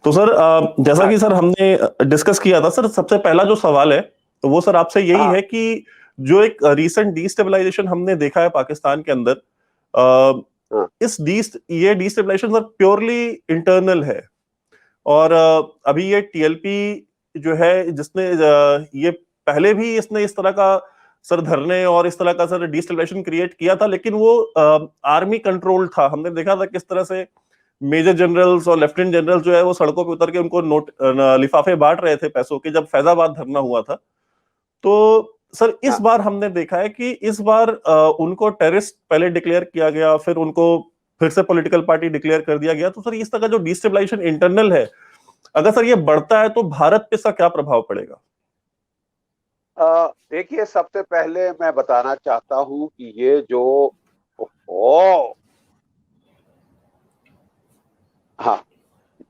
तो सर जैसा हाँ कि सर हमने डिस्कस किया था सर, सबसे पहला जो सवाल है तो वो सर आपसे यही हाँ है कि जो एक रीसेंट डिस्टेबलाइजेशन हमने देखा है पाकिस्तान के अंदर, अ, हाँ ये डिस्टेबलाइजेशन सर प्योरली इंटरनल है। और अभी ये टीएलपी जो है जिसने ये पहले भी इसने इस तरह का सर धरने और इस तरह का सर डिस्टेबलाइजेशन क्रिएट किया था, लेकिन वो आर्मी कंट्रोल था। हमने देखा था किस तरह से मेजर जनरल्स और लेफ्टिनेंट जनरल जो है वो सड़कों पे उतर के उनको नोट लिफाफे बांट रहे थे पैसों के, जब फैजाबाद धरना हुआ था। तो सर इस हाँ बार हमने देखा है कि इस बार उनको टेररिस्ट पहले डिक्लेयर किया गया, फिर उनको फिर से पॉलिटिकल पार्टी डिक्लेयर कर दिया गया। तो सर इस तरह का जो डिस्टेबलाइजेशन इंटरनल है, अगर सर ये बढ़ता है तो भारत पे इसका क्या प्रभाव पड़ेगा? देखिए, सबसे पहले मैं बताना चाहता हूं कि ये जो ओ हाँ,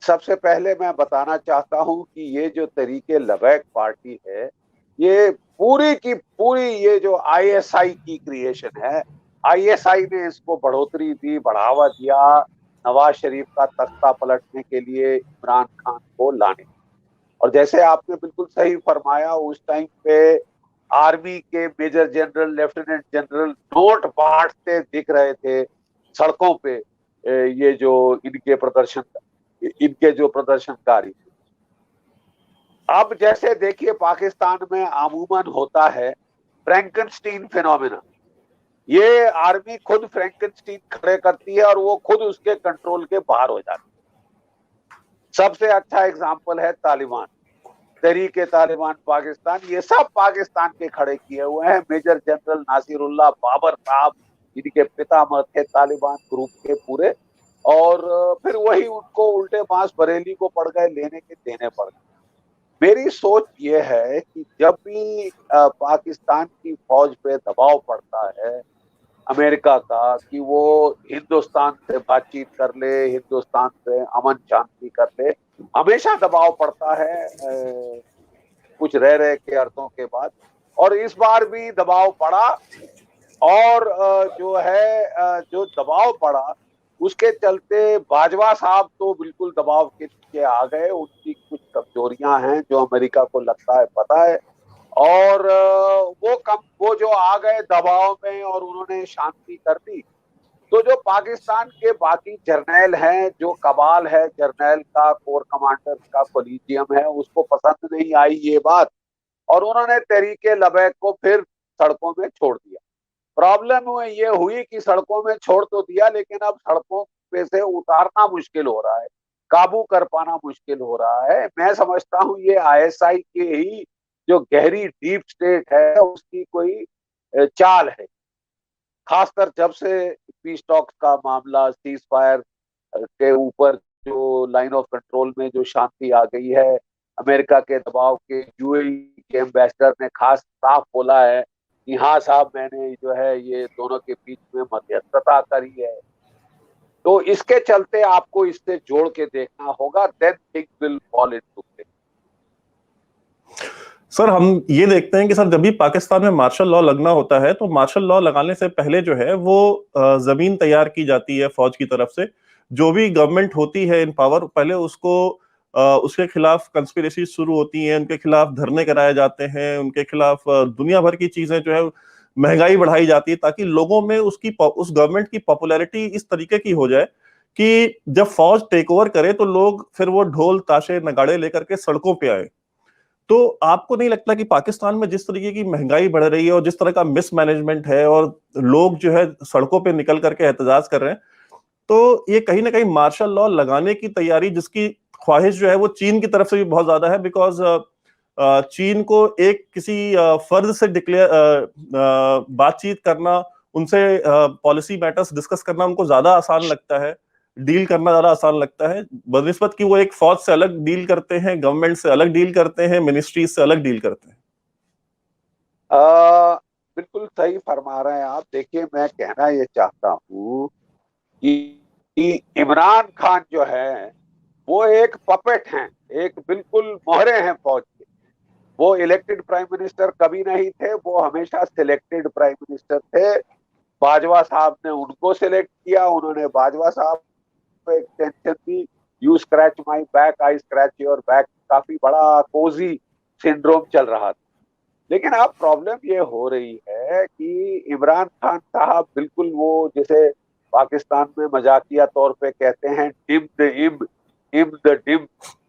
सबसे पहले मैं बताना चाहता हूं कि ये जो तरीके लबैक पार्टी है, ये पूरी की पूरी ये जो आईएसआई की क्रिएशन है। आईएसआई ने इसको बढ़ोतरी दी, बढ़ावा दिया नवाज शरीफ का तख्ता पलटने के लिए, इमरान खान को लाने। और जैसे आपने बिल्कुल सही फरमाया, उस टाइम पे आर्मी के major general, lieutenant general note बांटते दिख रहे थे सड़कों पे। ये जो इनके जो प्रदर्शनकारी थे। अब जैसे देखिए, पाकिस्तान में अमूमन होता है फ्रैंकनस्टीन फिनोमिना। ये आर्मी खुद फ्रैंकनस्टीन खड़े करती है और वो खुद उसके कंट्रोल के बाहर हो जाती है। सबसे अच्छा एग्जाम्पल है तालिबान, तहरीके तालिबान पाकिस्तान। ये सब पाकिस्तान के खड़े किए हुए हैं। मेजर जनरल नासिरुल्लाह बाबर साहब, इनके पितामह थे तालिबान ग्रुप के पूरे। और फिर वही उनको उल्टे बांस बरेली को पड़ गए, लेने के देने पड़ गए। मेरी सोच ये है कि जब भी पाकिस्तान की फौज पे दबाव पड़ता है अमेरिका का कि वो हिंदुस्तान से बातचीत कर ले, हिंदुस्तान से अमन शांति कर ले, हमेशा दबाव पड़ता है कुछ रह रहे के अर्थों के बाद। और इस बार भी दबाव पड़ा। और जो है जो दबाव पड़ा, उसके चलते बाजवा साहब तो बिल्कुल दबाव के नीचे आ गए। उनकी कुछ कमजोरियां हैं जो अमेरिका को लगता है पता है। और वो जो आ गए दबाव में और उन्होंने शांति कर दी। तो जो पाकिस्तान के बाकी जर्नैल हैं, जो कबाल है जर्नैल का, कोर कमांडर का कोलिजियम है, उसको पसंद नहीं आई ये बात। और उन्होंने तहरीके लबैक को फिर सड़कों में छोड़ दिया। प्रॉब्लम ये हुई कि सड़कों में छोड़ तो दिया, लेकिन अब सड़कों पे से उतारना मुश्किल हो रहा है, काबू कर पाना मुश्किल हो रहा है। मैं समझता हूँ ये आईएसआई के ही जो गहरी डीप स्टेट है उसकी कोई चाल है। खासकर जब से पीस टॉक्स का मामला, सीज फायर के ऊपर जो लाइन ऑफ कंट्रोल में जो शांति आ गई है, अमेरिका के दबाव के, यूएई के एम्बेसडर ने खास साफ बोला है कि हाँ साहब, मैंने जो है ये दोनों के बीच में मध्यस्थता करी है। तो इसके चलते आपको इससे जोड़ के देखना होगा, then things will fall into place. Sir हम ये देखते हैं कि सर जब भी पाकिस्तान में मार्शल लॉ लगना होता है तो मार्शल लॉ लगाने से पहले जो है वो जमीन तैयार की जाती है फौज की तरफ से। जो भी गवर्नमेंट होती है इन पावर, पहले उसको उसके खिलाफ कंस्पिरेसी शुरू होती है, उनके खिलाफ धरने कराए जाते हैं, उनके खिलाफ दुनिया भर की चीजें जो है, महंगाई बढ़ाई जाती है, ताकि लोगों में उस गवर्नमेंट की पॉपुलैरिटी इस तरीके की हो जाए कि जब फौज टेक ओवर करे तो लोग फिर वो ढोल ताशे नगाड़े लेकर के सड़कों पे आए। तो आपको नहीं लगता कि पाकिस्तान में जिस तरीके की महंगाई बढ़ रही है और जिस तरह का मिसमैनेजमेंट है और लोग जो है सड़कों पे निकल करके एहतजाज कर रहे हैं, तो ये कहीं ना कहीं मार्शल लॉ लगाने की तैयारी, जिसकी ख्वाहिश जो है वो चीन की तरफ से भी बहुत ज्यादा है, बिकॉज चीन को एक किसी फर्द से डिक्लेयर बातचीत करना, उनसे पॉलिसी मैटर्स डिस्कस करना उनको ज्यादा आसान लगता है, डील करना ज्यादा आसान लगता है, बनिस्बत कि वो एक फौज से अलग डील करते हैं, गवर्नमेंट से अलग डील करते हैं, मिनिस्ट्रीज से अलग डील करते हैं। आ, बिल्कुल सही फरमा रहे हैं आप। देखिए, मैं कहना ये चाहता हूँ कि इमरान खान जो है वो एक पपेट हैं, एक बिल्कुल मोहरे हैं फौज के। वो इलेक्टेड प्राइम मिनिस्टर कभी नहीं थे, वो हमेशा सिलेक्टेड प्राइम मिनिस्टर थे। बाजवा साहब ने उनको सिलेक्ट किया, उन्होंने बाजवा साहब को extension the. You scratch my back I scratch your back, काफी बड़ा कोजी सिंड्रोम चल रहा था। लेकिन अब प्रॉब्लम ये हो रही है कि इमरान खान साहब बिल्कुल वो जैसे पाकिस्तान में मजाकिया तौर पे कहते हैं डिम द इम द डिम,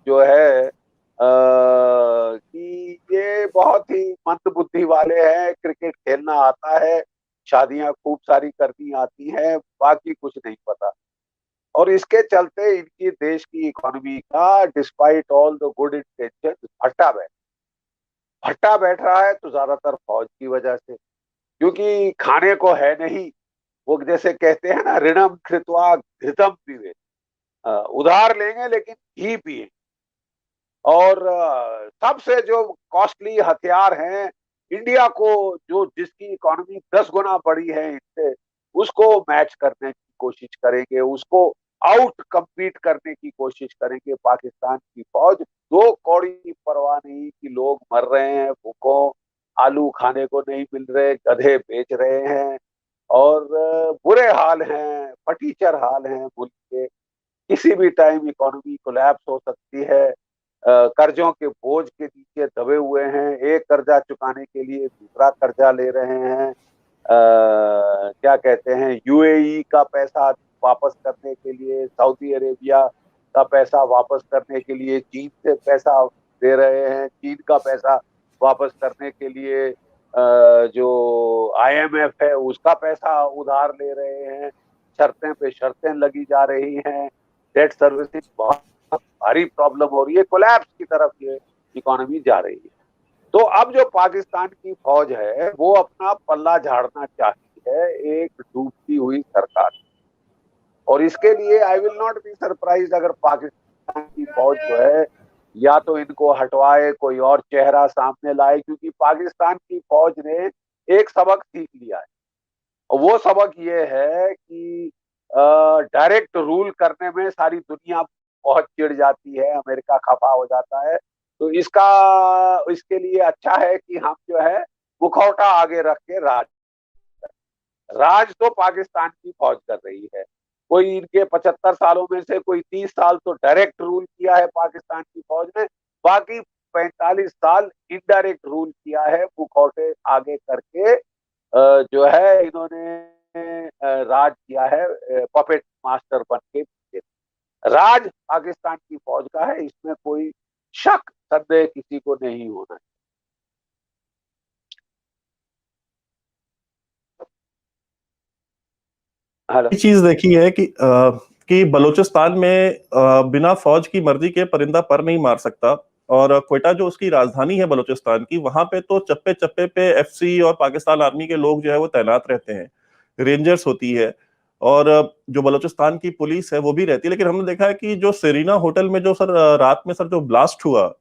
जो है कि ये बहुत ही मंद बुद्धि वाले हैं, क्रिकेट खेलना आता है, शादियां खूब सारी करनी आती हैं, बाकी कुछ नहीं पता। और इसके चलते इनकी देश की इकोनॉमी का despite all the good intention भट्टा बैठ रहा है, तो ज्यादातर फौज की वजह से, क्योंकि खाने को है नहीं। वो जैसे कहते हैं ना, ऋणम कृत्वा घृतम पीवे, उधार लेंगे लेकिन घी पिए। और सबसे जो कॉस्टली हथियार हैं, इंडिया को जो जिसकी इकोनॉमी 10 गुना बड़ी है इनसे, उसको मैच करने की कोशिश करेंगे, उसको आउट कम्पीट करने की कोशिश करेंगे पाकिस्तान की फौज। दो कौड़ी की परवाह नहीं कि लोग मर रहे हैं भूखों, आलू खाने को नहीं मिल रहे, गधे बेच रहे हैं, और बुरे हाल हैं, फटीचर हाल हैं मुल्क के। किसी भी टाइम इकोनॉमी कोलैप्स हो सकती है। कर्जों के बोझ के नीचे दबे हुए हैं, एक कर्जा चुकाने के लिए दूसरा कर्जा ले रहे हैं। क्या कहते हैं, यूएई का पैसा वापस करने के लिए, सऊदी अरेबिया का पैसा वापस करने के लिए चीन से पैसा दे रहे हैं, चीन का पैसा वापस करने के लिए जो आईएमएफ है उसका पैसा उधार ले रहे हैं, शर्तें पे शर्तें लगी जा रही हैं, डेट सर्विसिंग बहुत भारी प्रॉब्लम हो रही है, कोलैप्स की तरफ ये इकोनॉमी जा रही है। तो अब जो पाकिस्तान की फौज है वो अपना पल्ला झाड़ना चाहती है एक डूबती हुई सरकार, और इसके लिए I will not be surprise अगर पाकिस्तान की फौज जो है या तो इनको हटवाए, कोई और चेहरा सामने लाए, क्योंकि पाकिस्तान की फौज ने एक सबक सीख लिया है, और वो सबक ये है कि डायरेक्ट रूल करने में सारी दुनिया बहुत चिढ़ जाती है, अमेरिका खफा हो जाता है। तो इसके लिए अच्छा है कि हम जो है मुखौटा आगे रख के राज तो पाकिस्तान की फौज कर रही है। कोई इनके 75 सालों में से कोई 30 साल तो डायरेक्ट रूल किया है पाकिस्तान की फौज ने, बाकी 45 साल इनडायरेक्ट रूल किया है, मुखौटे आगे करके जो है इन्होंने राज किया है, पपेट मास्टर बन के। राज पाकिस्तान की फौज का है, इसमें कोई शक संदेह किसी को नहीं होना। हेलो। ये चीज देखी है कि बलूचिस्तान में बिना फौज की मर्जी के परिंदा पर नहीं मार सकता। और क्वेटा जो उसकी राजधानी है बलूचिस्तान की, वहां पे तो चप्पे चप्पे पे एफसी और पाकिस्तान आर्मी के लोग जो है वो तैनात रहते हैं, रेंजर्स होती है, और जो बलूचिस्तान की पुलिस है वो भी रहती है। लेकिन हमने देखा है कि जो सेरीना होटल में जो सर रात में सर जो ब्लास्ट हुआ,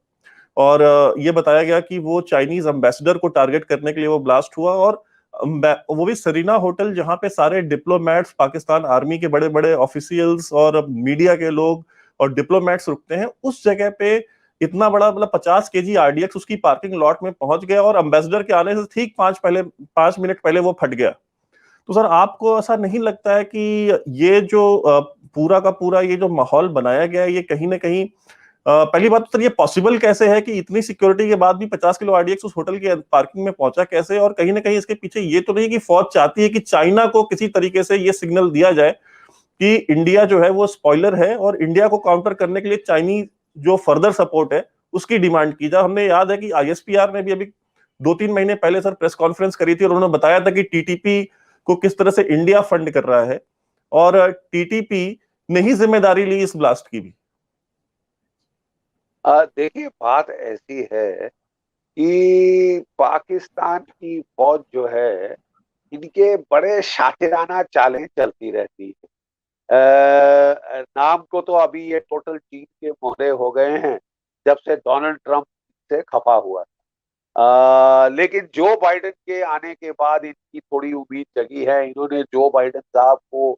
और ये बताया गया कि वो चाइनीज एम्बेसडर को टारगेट करने के लिए वो ब्लास्ट हुआ, और वो भी सरीना होटल जहां पे सारे डिप्लोमेट्स, पाकिस्तान आर्मी के बड़े बड़े ऑफिशियल्स और मीडिया के लोग और डिप्लोमेट्स रुकते हैं, उस जगह पे इतना बड़ा मतलब 50 kg आरडीएक्स उसकी पार्किंग लॉट में पहुंच गया, और एम्बेसडर के आने से ठीक 5 मिनट पहले वो फट गया। तो सर आपको ऐसा नहीं लगता है कि ये जो पूरा का पूरा ये जो माहौल बनाया गया है, ये कहीं ना कहीं पहली बात तो सर ये पॉसिबल कैसे है कि इतनी सिक्योरिटी के बाद भी 50 किलो आरडीएक्स उस होटल की पार्किंग में पहुंचा कैसे? और कहीं ना कहीं इसके पीछे ये तो नहीं कि फौज चाहती है कि चाइना को किसी तरीके से ये सिग्नल दिया जाए कि इंडिया जो है वो स्पॉइलर है, और इंडिया को काउंटर करने के लिए चाइनीज जो फर्दर सपोर्ट है उसकी डिमांड की जाए? हमने याद है कि आईएसपीआर ने भी अभी 2-3 महीने पहले सर प्रेस कॉन्फ्रेंस करी थी, और उन्होंने बताया था कि टीटीपी को किस तरह से इंडिया फंड कर रहा है, और टीटीपी ने ही जिम्मेदारी ली इस ब्लास्ट की भी। देखिए, बात ऐसी है कि पाकिस्तान की फौज जो है, इनके बड़े शातिराना चालें चलती रहती है। नाम को तो अभी ये टोटल चीन के मोहरे हो गए हैं जब से डोनाल्ड ट्रंप से खफा हुआ। लेकिन जो बाइडेन के आने के बाद इनकी थोड़ी उम्मीद जगी है, इन्होंने जो बाइडेन साहब को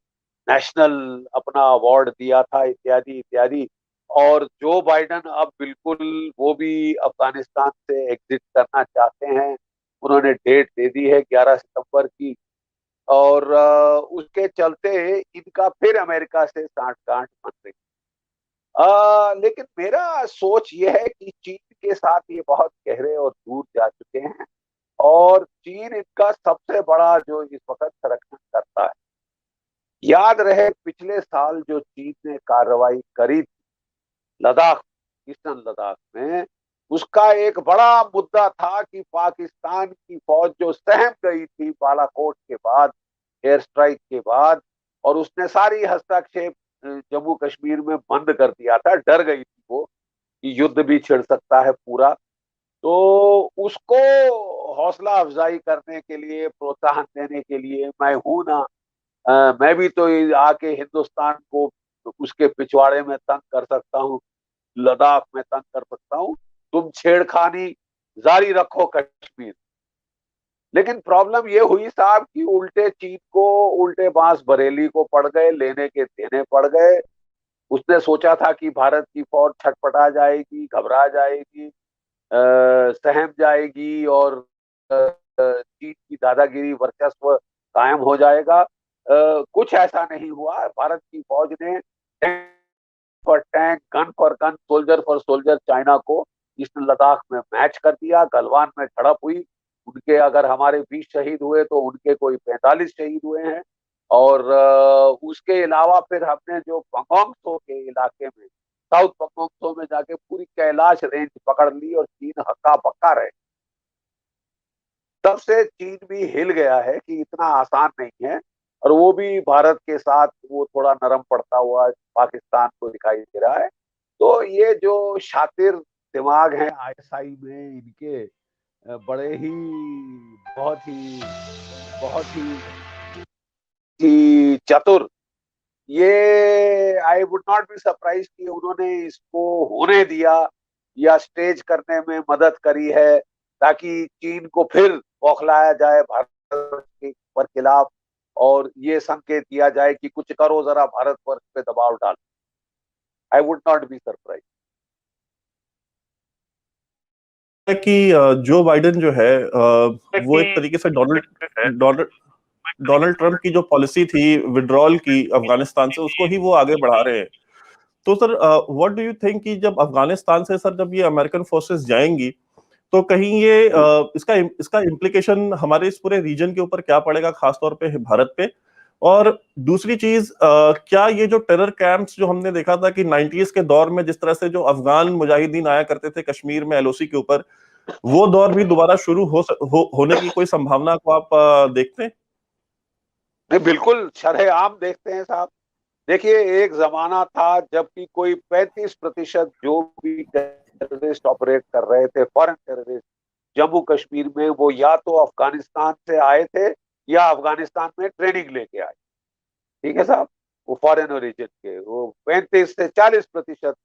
नेशनल अपना अवार्ड दिया था, इत्यादि इत्यादि। और जो बाइडेन अब बिल्कुल वो भी अफगानिस्तान से एग्जिट करना चाहते हैं, उन्होंने डेट दे दी है 11 सितंबर की। और उसके चलते इनका फिर अमेरिका से साठगांठ बन रही। लेकिन मेरा सोच ये है कि चीन के साथ ये बहुत गहरे और दूर जा चुके हैं, और चीन इनका सबसे बड़ा जो इस वक्त संरक्षण करता है। याद रहे पिछले साल जो चीन ने कार्रवाई करी लद्दाख, ईस्टर्न लद्दाख में, उसका एक बड़ा मुद्दा था कि पाकिस्तान की फौज जो सहम गई थी बालाकोट के बाद, एयर स्ट्राइक के बाद, और उसने सारी हस्तक्षेप जम्मू कश्मीर में बंद कर दिया था, डर गई थी वो कि युद्ध भी छिड़ सकता है पूरा। तो उसको हौसला अफजाई करने के लिए, प्रोत्साहन देने के लिए मैं हूं ना, मैं भी तो आके हिंदुस्तान को उसके पिछवाड़े में तंग कर सकता हूँ, लद्दाख में तंग कर सकता हूँ, तुम छेड़खानी जारी रखो कश्मीर। लेकिन प्रॉब्लम ये हुई साहब कि उल्टे चीन को, उल्टे बांस बरेली को पड़ गए, लेने के देने पड़ गए। उसने सोचा था कि भारत की फौज छटपटा जाएगी, घबरा जाएगी, सहम जाएगी, और चीन की दादागिरी, वर्चस्व कायम हो जाएगा। कुछ ऐसा नहीं हुआ। भारत की फौज ने tank for tank, gun for gun, soldier for soldier China को ईस्टर्न लद्दाख में मैच कर दिया। गलवान में झड़प हुई, उनके अगर हमारे 20 शहीद हुए तो उनके कोई 45 शहीद हुए हैं। और उसके अलावा फिर हमने जो पंगोंग त्सो के इलाके में, साउथ पंगोंग त्सो में जाके पूरी कैलाश रेंज पकड़ ली, और चीन हक्का बक्का रहे। तब से चीन भी हिल गया है कि इतना आसान नहीं है, और वो भी भारत के साथ वो थोड़ा नरम पड़ता हुआ पाकिस्तान को दिखाई दे रहा है। तो ये जो शातिर दिमाग हैं आईएसआई में इनके, बड़े ही, बहुत ही, बहुत ही चतुर, ये I would not be surprise कि उन्होंने इसको होने दिया या स्टेज करने में मदद करी है, ताकि चीन को फिर बौखलाया जाए भारत के पर खिलाफ, और ये संकेत दिया जाए कि कुछ करो, जरा भारत पर पे दबाव डालो। I would not be surprise. कि जो बाइडेन जो है वो एक तरीके से डोनाल्ड डोनाल्ड डोनाल्ड ट्रंप की जो पॉलिसी थी विड्रॉल की अफगानिस्तान से, उसको ही वो आगे बढ़ा रहे हैं। तो sir, what do you think कि जब अफगानिस्तान से सर जब ये अमेरिकन फोर्सेस जाएंगी, तो कहीं ये इसका इसका इम्प्लीकेशन हमारे इस पूरे रीजन के ऊपर क्या पड़ेगा, खासतौर पे भारत पे? और दूसरी चीज, क्या ये जो टेरर कैंप्स जो हमने देखा था कि 90s के दौर में जिस तरह से जो अफगान मुजाहिदीन आया करते थे कश्मीर में एलओसी के ऊपर, वो दौर भी दोबारा शुरू होने की कोई संभावना को आप देखते हैं? नहीं, बिल्कुल शरेआम देखते हैं साहब। देखिए, एक जमाना था जबकि कोई 35% जो भी टेररिस्ट ऑपरेट कर रहे थे, फॉरेन टेररिस्ट, जम्मू कश्मीर में, वो या तो अफगानिस्तान से आए थे या अफगानिस्तान में ट्रेनिंग लेके आए। ठीक है साहब, वो फॉरेन ओरिजिन के, वो 35 से 40%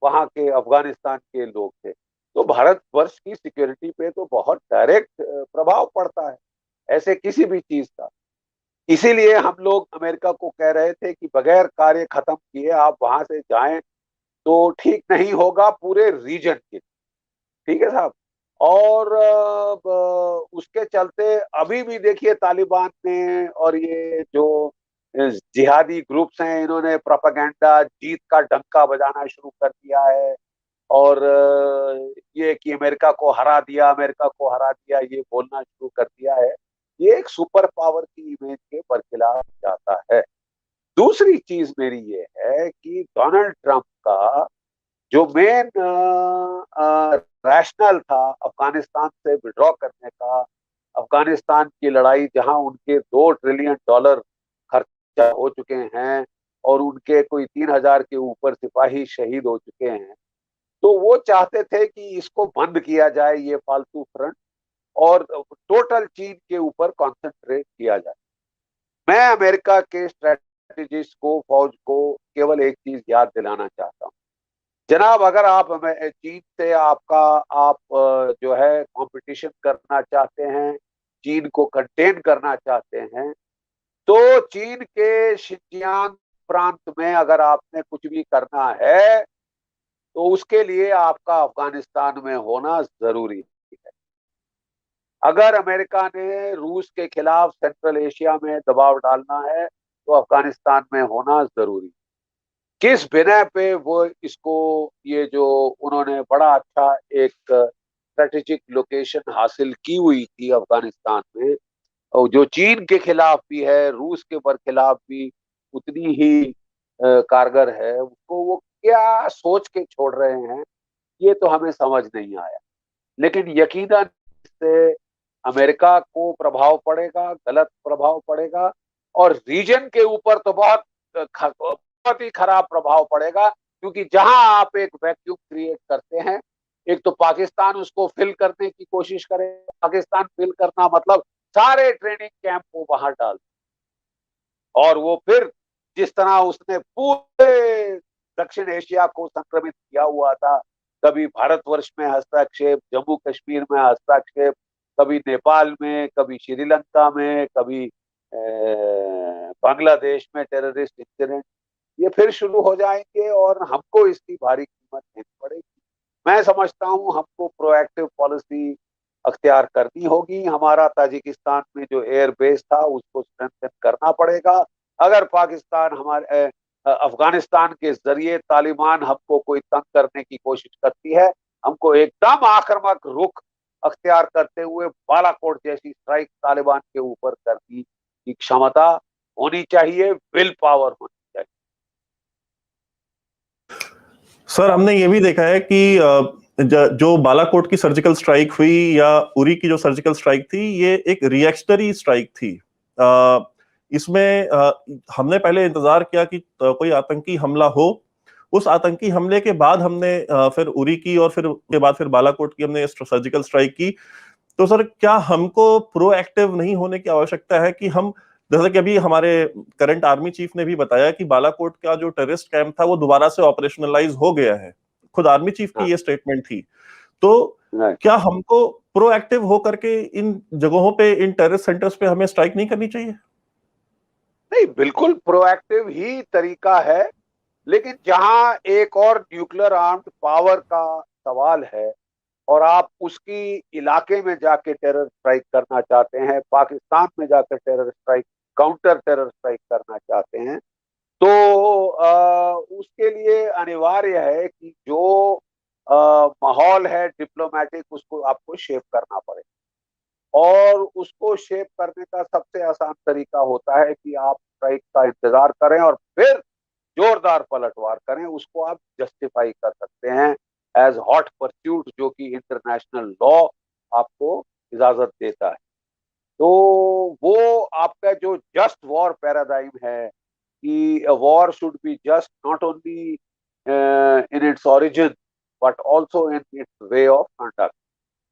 वहां के अफगानिस्तान के लोग थे। तो भारत वर्ष की सिक्योरिटी पे तो बहुत डायरेक्ट प्रभाव पड़ता है ऐसे किसी भी चीज का। इसीलिए हम लोग अमेरिका को कह रहे थे कि बगैर कार्य खत्म किए आप वहां से जाएं तो ठीक नहीं होगा पूरे रीजन के। ठीक है साहब। और उसके चलते अभी भी देखिए तालिबान ने और ये जो जिहादी ग्रुप्स हैं, इन्होंने प्रोपागेंडा जीत का डंका बजाना शुरू कर दिया है। और ये कि अमेरिका को हरा दिया, अमेरिका को हरा दिया, ये बोलना शुरू कर दिया है। ये एक सुपर पावर की इमेज के बरखिलाफ जाता है। दूसरी चीज मेरी ये है कि डोनाल्ड ट्रंप का जो मेन रैशनल था अफगानिस्तान से विड्रॉ करने का, अफगानिस्तान की लड़ाई जहां उनके $2 ट्रिलियन खर्चा हो चुके हैं, और उनके कोई 3,000 के ऊपर सिपाही शहीद हो चुके हैं, तो वो चाहते थे कि इसको बंद किया जाए, ये फालतू फ्रंट, और टोटल चीन के ऊपर कंसंट्रेट किया जाए। मैं अमेरिका के स्ट्रेटेजिस्ट को, फौज को केवल एक चीज याद दिलाना चाहता हूं, जनाब, अगर आप चीन से आपका, आप जो है कंपटीशन करना चाहते हैं, चीन को कंटेन करना चाहते हैं, तो चीन के शिनजियांग प्रांत में अगर आपने कुछ भी करना है, तो उसके लिए आपका अफगानिस्तान में होना जरूरी है। अगर अमेरिका ने रूस के खिलाफ सेंट्रल एशिया में दबाव डालना है, तो अफगानिस्तान में होना जरूरी है। किस बिना पे वो इसको, ये जो उन्होंने बड़ा अच्छा एक स्ट्रेटेजिक लोकेशन हासिल की हुई थी अफगानिस्तान में, और जो चीन के खिलाफ भी है, रूस के खिलाफ भी उतनी ही कारगर है, उसको वो क्या सोच के छोड़ रहे हैं, ये तो हमें समझ नहीं आया। लेकिन यकीनन इससे अमेरिका को प्रभाव पड़ेगा, गलत प्रभाव पड़ेगा, और रीजन के ऊपर तो बहुत ही खराब प्रभाव पड़ेगा, क्योंकि जहां आप एक वैक्यूम क्रिएट करते हैं, एक तो पाकिस्तान उसको फिल करने की कोशिश करेगा। पाकिस्तान फिल करना मतलब सारे ट्रेनिंग कैंप को बाहर डाल, और वो फिर जिस तरह उसने पूरे दक्षिण एशिया को संक्रमित किया हुआ था, कभी भारतवर्ष में हस्तक्षेप, जम्मू कश्मीर में हस्तक्षेप, कभी नेपाल में, कभी श्रीलंका में, कभी बांग्लादेश में टेररिस्ट इंसिडेंट, ये फिर शुरू हो जाएंगे और हमको इसकी भारी कीमत देनी पड़ेगी। मैं समझता हूं हमको प्रोएक्टिव पॉलिसी अख्तियार करनी होगी। हमारा ताजिकिस्तान में जो एयर बेस था उसको स्ट्रेंथन करना पड़ेगा। अगर पाकिस्तान हमारे अफगानिस्तान के जरिए तालिबान हमको कोई तंग करने की कोशिश करती है, हमको एकदम आक्रामक रुख अख्तियार करते हुए बालाकोट जैसी स्ट्राइक तालिबान के ऊपर करने की क्षमता होनी चाहिए, विल पावर होनी चाहिए। सर हमने ये भी देखा है कि जो बालाकोट की सर्जिकल स्ट्राइक हुई या उरी की जो सर्जिकल स्ट्राइक थी, ये एक रिएक्शनरी स्ट्राइक थी। इसमें हमने पहले इंतजार किया कि कोई आतंकी हमला हो। उस आतंकी हमले के बाद हमने फिर उरी की और फिर के बाद फिर बालाकोट की हमने सर्जिकल स्ट्राइक की। तो सर क्या हमको प्रोएक्टिव नहीं होने की आवश्यकता है कि हम, जैसा कि अभी हमारे करंट आर्मी चीफ ने भी बताया कि बालाकोट का जो टेररिस्ट कैंप था वो दोबारा से ऑपरेशनलाइज हो गया है, खुद आर्मी चीफ की ये स्टेटमेंट थी। तो क्या हमको प्रोएक्टिव होकर के इन जगहों पे, इन टेररिस्ट सेंटर्स पे हमें स्ट्राइक नहीं करनी चाहिए? नहीं, बिल्कुल प्रोएक्टिव ही तरीका है, लेकिन जहां एक और न्यूक्लियर आर्म्ड पावर का सवाल है और आप उसकी इलाके में जाके टेरर स्ट्राइक करना चाहते हैं, पाकिस्तान में जाकर terror strike, counter terror strike करना चाहते हैं, तो उसके लिए अनिवार्य है कि जो माहौल है डिप्लोमेटिक, उसको आपको शेप करना पड़ेगा। और उसको शेप करने का सबसे आसान तरीका होता है कि आप स्ट्राइक का इंतजार करें और फिर जोरदार पलटवार करें। उसको आप जस्टिफाई कर सकते हैं एज हॉट परस्यूट, जो कि इंटरनेशनल लॉ आपको इजाजत देता है। तो वो आपका जो जस्ट वॉर पैराडाइम है कि war should be just not only in its origin but also in its way of conduct,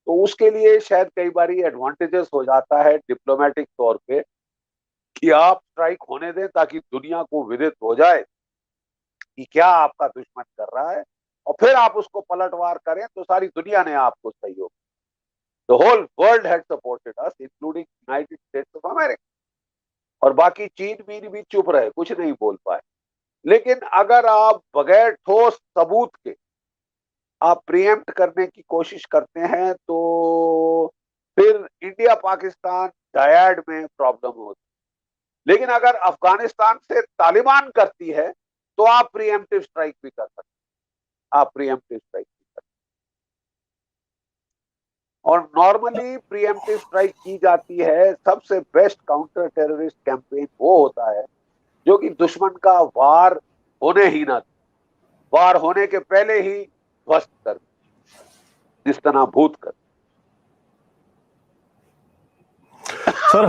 तो उसके लिए शायद कई बार एडवांटेजेस हो जाता है डिप्लोमेटिक तौर पे कि आप स्ट्राइक होने दें ताकि दुनिया को विदित हो जाए कि क्या आपका दुश्मन कर रहा है, और फिर आप उसको पलटवार करें तो सारी दुनिया ने आपको सहयोग, the whole world had supported us including United States of America, और बाकी चीन बीन भी चुप रहे, कुछ नहीं बोल पाए। लेकिन अगर आप बगैर ठोस सबूत के आप प्रीएम्प्ट करने की कोशिश करते हैं तो फिर इंडिया पाकिस्तान डायड में प्रॉब्लम होती है। लेकिन अगर अफगानिस्तान से तालिबान करती है तो आप प्रीएम्प्टिव स्ट्राइक भी कर सकते हैं, आप प्रीएम्प्टिव स्ट्राइक भी कर सकते हैं। और नॉर्मली प्रीएम्प्टिव स्ट्राइक की जाती है, सबसे बेस्ट काउंटर टेररिस्ट कैंपेन वो होता है जो कि दुश्मन का वार होने ही ना, वार होने के पहले ही ध्वस्त कर, जिस तरह भूत कर। सर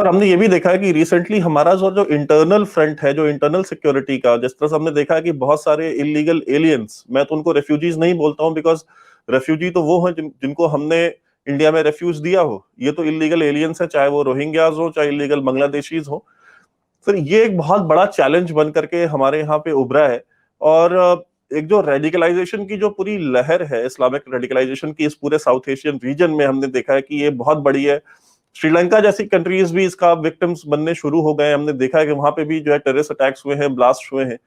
हमने ये भी देखा है कि रिसेंटली हमारा जो इंटरनल फ्रंट है, जो इंटरनल सिक्योरिटी का, जिस तरह से हमने देखा है कि बहुत सारे इलीगल एलियंस, मैं तो उनको रेफ्यूजीज नहीं बोलता हूं बिकॉज रेफ्यूजी तो वो हैं जिनको हमने इंडिया में रेफ्यूज दिया हो, ये तो इलीगल एलियंस है, चाहे वो रोहिंग्याज हो चाहे इलीगल बांग्लादेशीज हो। सर ये एक बहुत बड़ा चैलेंज बन करके हमारे यहाँ पे उभरा है। और एक जो रेडिकलाइजेशन की जो पूरी लहर है, इस्लामिक रेडिकलाइजेशन की इस पूरे साउथ एशियन रीजन में, हमने देखा है कि ये बहुत बड़ी है। श्रीलंका जैसी कंट्रीज भी इसका विक्टिम्स बनने शुरू हो गए। हमने देखा है कि वहां पे भी जो है टेररिस्ट अटैक्स हुए हैं, ब्लास्ट हुए हैं।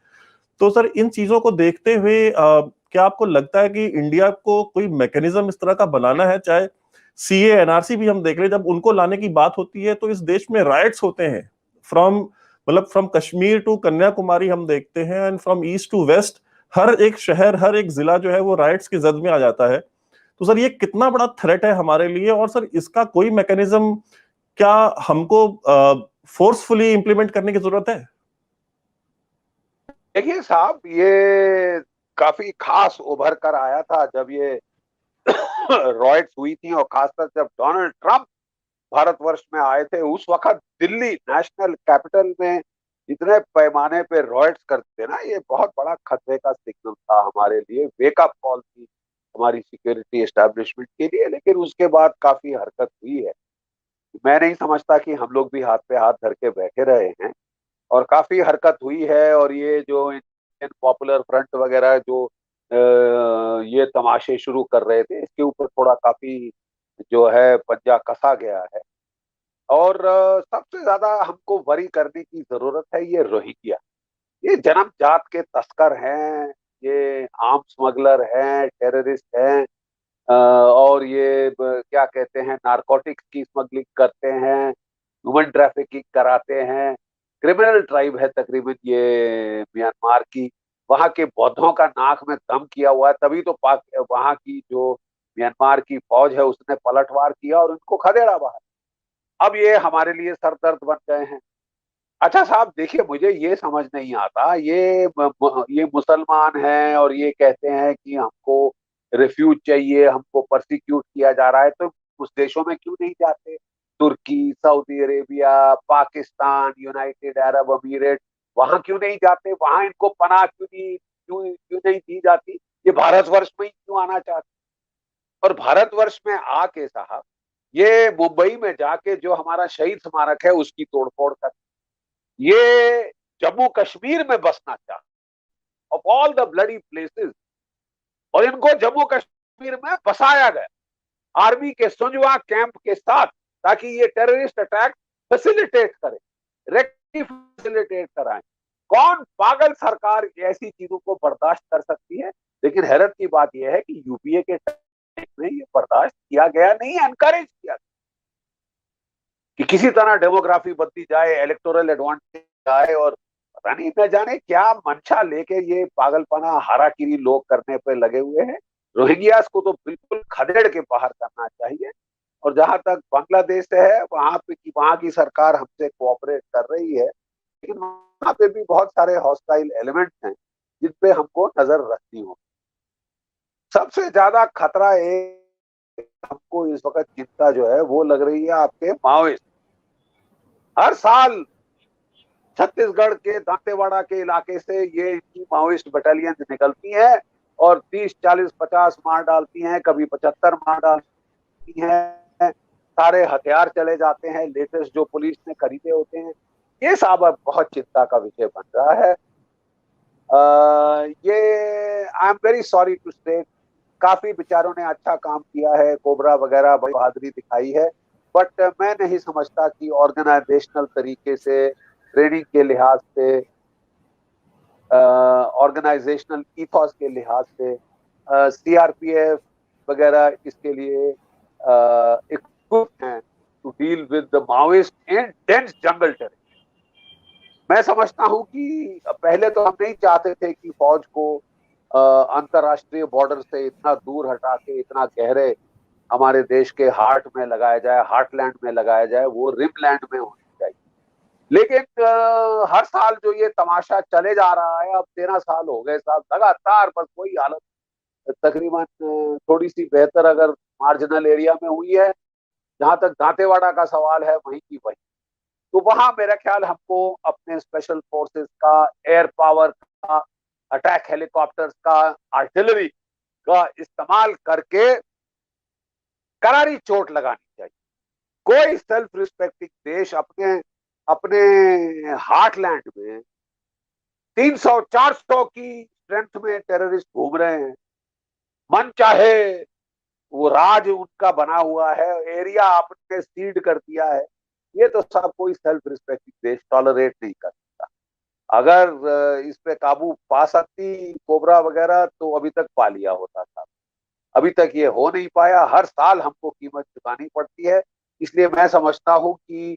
तो सर इन चीजों को देखते हुए क्या आपको लगता है कि इंडिया को कोई मैकेनिज्म इस तरह का बनाना है, चाहे सीए एनआरसी भी हम देख रहे हैं, जब उनको लाने की बात होती है तो इस देश में राइट्स होते हैं फ्रॉम मतलब फ्रॉम कश्मीर टू कन्याकुमारी हम देखते हैं, and from east to west हर एक शहर, हर एक जिला जो है वो राइट्स की जद में आ जाता है। तो सर ये कितना बड़ा थ्रेट है हमारे लिए, और सर इसका कोई मैकेनिज्म क्या हमको फोर्सफुली इंप्लीमेंट करने की जरूरत है? देखिए साहब, ये काफी खास उभर कर आया था जब ये रॉयट्स हुई थी, और खासकर जब डोनाल्ड ट्रंप भारतवर्ष में आए थे। उस वक्त दिल्ली नेशनल कैपिटल में इतने पैमाने पे रॉयट्स करते थे ना, ये बहुत बड़ा खतरे का सिग्नल था हमारे लिए, वेकअप कॉल थी हमारी सिक्योरिटी एस्टेब्लिशमेंट के लिए। लेकिन उसके बाद काफी हरकत हुई है। मैं नहीं समझता कि हम लोग भी हाथ पे हाथ धर के बैठे रहे हैं, और काफी हरकत हुई है। और ये जो इंडियन पॉपुलर फ्रंट वगैरह जो ये तमाशे शुरू कर रहे थे, इसके ऊपर थोड़ा काफी जो है पंजा कसा गया है। और सबसे ज्यादा हमको वरी करने की जरूरत है ये रोहिंग्या। ये जन्मजात के तस्कर हैं, ये आर्म स्मगलर हैं, टेररिस्ट हैं, और ये क्या कहते हैं, नारकोटिक्स की स्मगलिंग करते हैं, ह्यूमन ट्रैफिकिंग कराते हैं। क्रिमिनल ट्राइब है तकरीबन ये म्यांमार की। वहां के बौद्धों का नाक में दम किया हुआ है, तभी तो पाक वहां की जो म्यांमार की फौज है उसने पलटवार किया और उनको खदेड़ा बाहर। अब ये हमारे लिए सरदर्द बन गए हैं। अच्छा साहब, देखिए, मुझे ये समझ नहीं आता, ये मुसलमान हैं और ये कहते हैं कि हमको रिफ्यूज चाहिए, हमको परसिक्यूट किया जा रहा है, तो उस देशों में क्यों नहीं जाते? तुर्की, Saudi Arabia, Pakistan, United Arab Emirate, वहां क्यों नहीं जाते? वहां इनको पनाह क्यों नहीं दी जाती? ये भारतवर्ष में ही क्यों आना चाहते? और भारतवर्ष में आके साहब, ये मुंबई में जाके जो हमारा शहीद स्मारक है उसकी तोड़फोड़ कर, ये जम्मू कश्मीर में बसना चाहते of all the bloody places, और इनको जम्मू कश्मीर में बसाया गया आर्मी के सुंजवा कैंप के साथ, ताकि ये टेररिस्ट अटैक फैसिलिटेट करे, फैसिलिटेट कराएं। कौन पागल सरकार ऐसी चीजों को बर्दाश्त कर सकती है? लेकिन हैरत की बात यह है कि यूपीए के टाइम में ये बर्दाश्त किया गया नहीं, एनकरेज किया कि किसी तरह डेमोग्राफी बदली जाए, इलेक्टोरल एडवांटेज आए, और पता नहीं न जाने क्या मंशा लेके ये पागलपना हाराकिरी लोग करने पे लगे हुए हैं। रोहिंग्यास को तो बिल्कुल खदेड़ के बाहर करना चाहिए। और जहां तक बांग्लादेश है, वहां की सरकार हमसे कोऑपरेट कर रही है, लेकिन वहां पे भी बहुत सारे हॉस्टाइल एलिमेंट्स हैं जिन पे हमको नजर रखनी हो। सबसे ज्यादा खतरा एक हमको इस वक्त चिंता जो है वो लग रही है आपके माओइस्ट। हर साल छत्तीसगढ़ के दांतेवाड़ा के इलाके से ये इनकी माओइस्ट बटालियन निकलती हैं और 30, 40, 50 मार डालती हैं, कभी 75 मार डालती हैं। सारे हथियार चले जाते हैं, लेटेस्ट जो पुलिस ने खरीदे होते हैं। ये साहब अब बहुत चिंता का विषय बन रहा है। ये I am very sorry to say, काफी बेचारों ने अच्छा काम किया है, कोबरा वगैरह बड़ी बहादुरी दिखाई है, बट मैं नहीं समझता कि ऑर्गेनाइजेशनल तरीके से, ट्रेनिंग के लिहाज से, ऑर्गेनाइजेशनल ईथॉस के लिहाज से सीआरपीएफ वगैरह इसके लिए इक्विप्ड हैं to deal with the Maoist in dense jungle terrain. मैं समझता हूं कि पहले तो हम नहीं चाहते थे कि फौज को अंतरराष्ट्रीय बॉर्डर से इतना दूर हटा के इतना गहरे हमारे देश के हार्ट में लगाया जाए, हार्टलैंड में लगाया जाए, वो रिमलैंड में होनी चाहिए। लेकिन हर साल जो ये तमाशा चले जा रहा है, अब 13 साल हो गए साहब, लगातार बस वही हालत। तकरीबन थोड़ी सी बेहतर अगर मार्जिनल एरिया में हुई है, जहां तक दांतेवाड़ा का सवाल है, वहीं की वही। तो वहां मेरा ख्याल हमको अपने स्पेशल फोर्सेस का, एयर पावर का, अटैक हेलीकॉप्टर्स का, आर्टिलरी का इस्तेमाल करके करारी चोट लगानी चाहिए। कोई सेल्फ रिस्पेक्टिंग देश अपने अपने हार्टलैंड में 300-400 की स्ट्रेंथ में टेररिस्ट घूम रहे हैं, मन चाहे वो राज उनका बना हुआ है, एरिया आपने सीड कर दिया है, ये तो सब कोई सेल्फ रिस्पेक्टिंग देश टॉलरेट नहीं कर सकता। अगर इस पे काबू पा सकती कोबरा वगैरह तो अभी तक पा लिया होता था। अभी तक ये हो नहीं पाया, हर साल हमको कीमत चुकानी पड़ती है। इसलिए मैं समझता हूं कि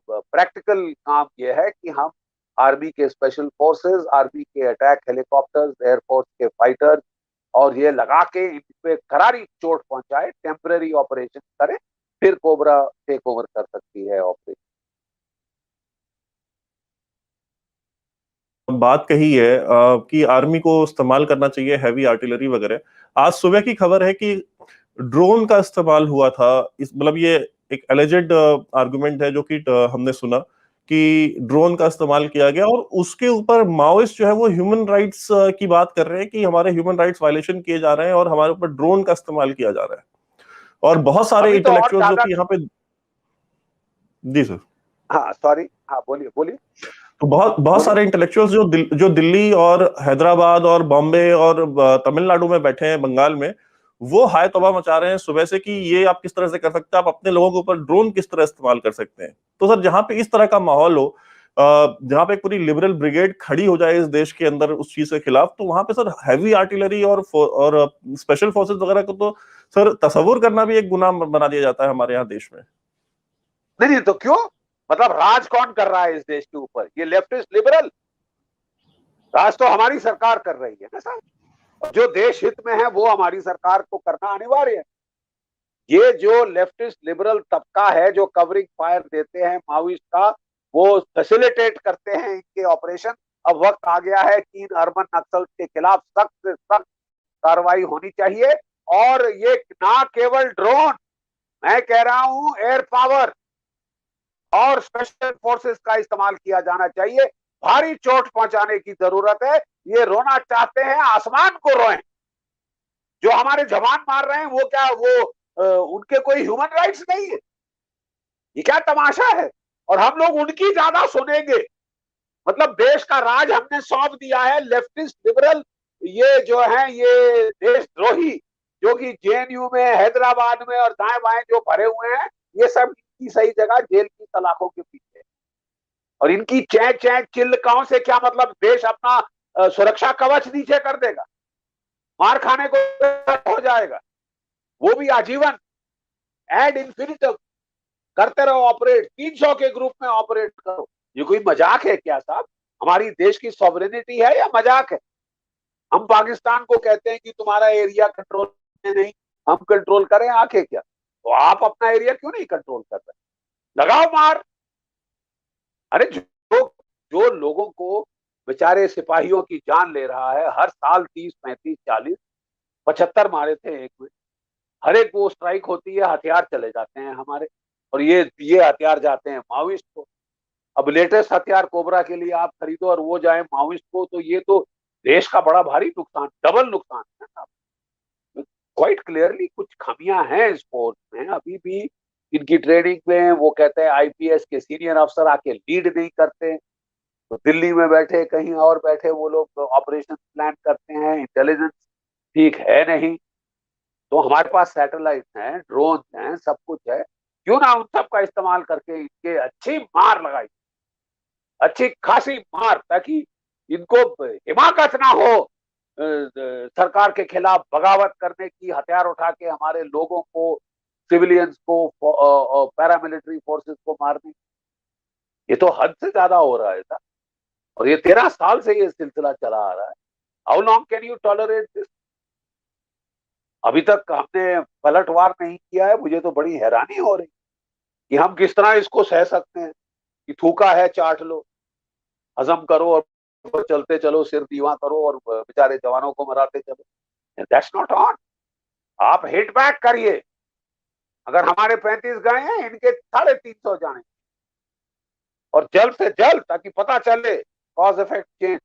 प्रैक्टिकल काम ये है कि हम आर्मी के स्पेशल फोर्सेस, आर्मी के अटैक हेलीकॉप्टर्स, एयरफोर्स के फाइटर्स और ये लगा के इन पे करारी चोट पहुंचाए, टेम्पररी ऑपरेशन करें, फिर कोबरा टेक ओवर कर सकती है ऑपरेशन। बात कही है कि आर्मी को इस्तेमाल करना चाहिए हैवी आर्टिलरी वगैरह। आज सुबह की खबर है कि ड्रोन का इस्तेमाल हुआ था। इस मतलब ये एक एलिजेड आर्गुमेंट है जो कि हमने सुना कि ड्रोन का इस्तेमाल किया गया और उसके ऊपर माओइस्ट जो है वो ह्यूमन राइट्स की बात कर रहे हैं कि हमारे ह्यूमन राइट्स वायलेशन किए जा रहे हैं और हमारे ऊपर ड्रोन का इस्तेमाल किया जा रहा है। और बहुत सारे अभी तो और इंटेलेक्चुअल्स जो ज्यादा। कि यहाँ पे। जी सर। हाँ सॉरी, हाँ बोलिए बोलिए तो बहुत बहुत बोलिए। सारे इंटेलेक्चुअल्स जो दिल्ली और हैदराबाद और बॉम्बे और तमिलनाडु में बैठे हैं, बंगाल में, वो हाय तौबा मचा रहे हैं सुबह से कि ये आप किस तरह से कर सकते हैं, आप अपने लोगों के ऊपर ड्रोन किस तरह इस्तेमाल कर सकते हैं। तो सर जहां पे इस तरह का माहौल हो, जहां पे पूरी लिबरल ब्रिगेड खड़ी हो जाए इस देश के अंदर उस चीज के खिलाफ, तो वहां पे सर हैवी आर्टिलरी और स्पेशल फोर्सेस वगैरह को तो सर तस्वुर करना भी एक गुनाह बना दिया जाता है हमारे यहाँ देश में। नहीं नहीं, तो क्यों? मतलब राज कौन कर रहा है इस देश के ऊपर? ये लेफ्टिस्ट लिबरल राज तो हमारी सरकार कर रही है ना साहब। जो देश हित में है वो हमारी सरकार को करना अनिवार्य है। ये जो लेफ्टिस्ट लिबरल तबका है जो कवरिंग फायर देते हैं माओइस्ट का, वो फैसिलिटेट करते हैं इनके ऑपरेशन। अब वक्त आ गया है कि इन अर्बन नक्सल के खिलाफ सख्त से सख्त कार्रवाई होनी चाहिए। और ये ना केवल ड्रोन, मैं कह रहा हूं एयर पावर और स्पेशल फोर्सेस का इस्तेमाल किया जाना चाहिए। भारी चोट पहुंचाने की जरूरत है। ये रोना चाहते हैं, आसमान को रोएं। जो हमारे जवान मार रहे हैं वो क्या उनके कोई ह्यूमन राइट्स नहीं है? ये क्या तमाशा है? और हम लोग उनकी ज्यादा सुनेंगे। मतलब देश का राज हमने सौंप दिया है लेफ्टिस्ट लिबरल, ये जो है ये देशद्रोही, जो कि जेएनयू में, हैदराबाद में और दाएं बाएं जो भरे हुए हैं, ये सब इनकी सही जगह जेल की सलाखों के पीछे। और इनकी चैं चैं चिल्लकाओं से क्या मतलब? देश अपना सुरक्षा कवच नीचे कर देगा, मार खाने को हो जाएगा, वो भी आजीवन, एड इंफिनिटम करते रहो ऑपरेट, 300 के ग्रुप में ऑपरेट करो। ये कोई मजाक है क्या साहब? हमारी देश की सॉवरेनिटी है या मजाक है? हम पाकिस्तान को कहते हैं कि तुम्हारा एरिया कंट्रोल में नहीं, हम कंट्रोल करें आंखें क्या? तो आप अपना एरिया क्यों नहीं कंट्रोल कर रहे? लगाओ मार। अरे जो जो लोगों को, बेचारे सिपाहियों की जान ले रहा है हर साल, 30 35 40 75 मारे थे एक में। हर एक वो स्ट्राइक होती है, हथियार चले जाते हैं हमारे, और ये हथियार जाते हैं माओइस्ट को। अब लेटेस्ट हथियार कोबरा के लिए आप खरीदो और वो जाए माओइस्ट को, तो ये तो देश का बड़ा भारी नुकसान, डबल नुकसान है ना। क्वाइट क्लियरली कुछ खामियां हैं इस फोर्स में अभी भी। इनकी ट्रेनिंग में वो कहते हैं आईपीएस के सीनियर अफसर आके लीड नहीं करते, तो दिल्ली में बैठे कहीं और बैठे वो लोग ऑपरेशन प्लान करते हैं। इंटेलिजेंस ठीक है नहीं। तो हमारे पास सैटेलाइट हैं, ड्रोन हैं, सब कुछ है, क्यों ना उन सब का इस्तेमाल करके इनके अच्छी मार लगाई, अच्छी खासी मार, ताकि इनको हिमाकत ना हो सरकार के खिलाफ बगावत करने की, हथियार उठा के हमारे लोगों को, सिविलियंस को, पैरामिलिट्री फोर्सेस को मारने। ये तो हद से ज्यादा हो रहा है था। और ये 13 साल से ये सिलसिला चला आ रहा है। How long can you tolerate this? अभी तक हमने पलटवार नहीं किया है। मुझे तो बड़ी हैरानी हो रही कि हम किस तरह इसको सह सकते हैं कि थूका है चाट लो, हजम करो और चलते चलो, सिर दीवा करो और बेचारे जवानों को मराते चलो। That's not on. आप हिट बैक करिए। अगर हमारे 35 गए हैं, इनके 350 जाने, और जल्द से जल्द, ताकि पता चले कॉज इफेक्ट चेंज।